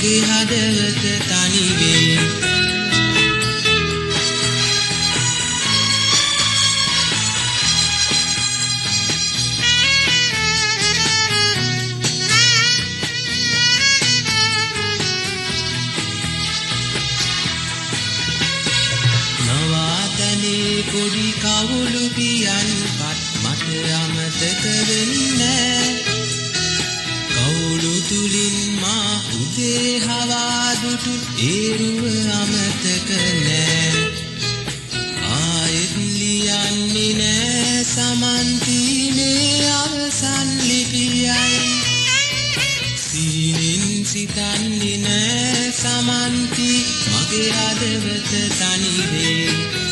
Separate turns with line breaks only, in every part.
මගේ හදවත තනි වේ පොඩි කවුළු පියන්පත් මට අමතක වෙන්නේ කවුළු තුලින් මා උදේ හවා දුටු ඒරුව අමතක නෑ ආයෙත් ලියන්නේ නෑ සමන්ති මේ අවසන් ලිපියයි සීනෙන් සිතන්නේ නෑ සමන්ති මගේ හදවත තනි වේ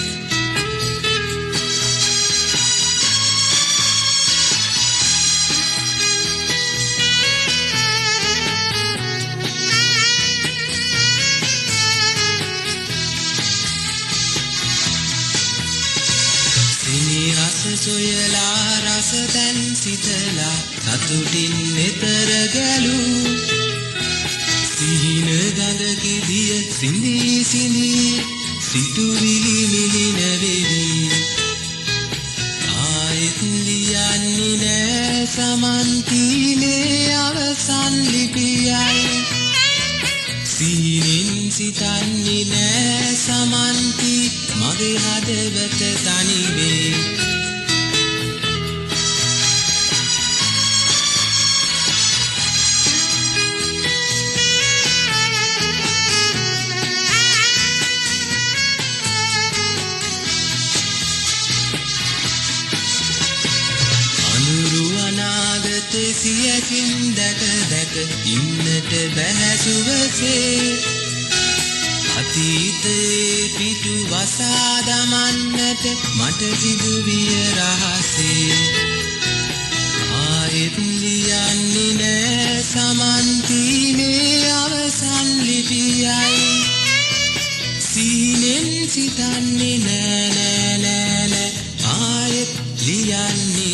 සොයලා රස දැන් සිතලා සතුටින් නෙතර ගැලූ සිහින ගඳ කිදිය සිඳී සිඳී සිතුවිලි මිලින වෙවි ආයෙත් ලියන්නේ නෑ සමන්ති මේ අවසන් ලිපියයි සිහිනෙන් සිතන්නේ නෑ සමන්ති මගේ හදවත තනි වේ සියකින් දැක දැක ඉන්නට බැහැ සුවසේ අතීතයේ පිටු වසා දමන්නට මට සිදුවිය රහසේ ආයෙත් ලියන්නේ නෑ සමන්ති මේ අවසන් ලිපියයි සීනෙන් සිතන්නේ නෑ ආයෙත් ලියන්නේ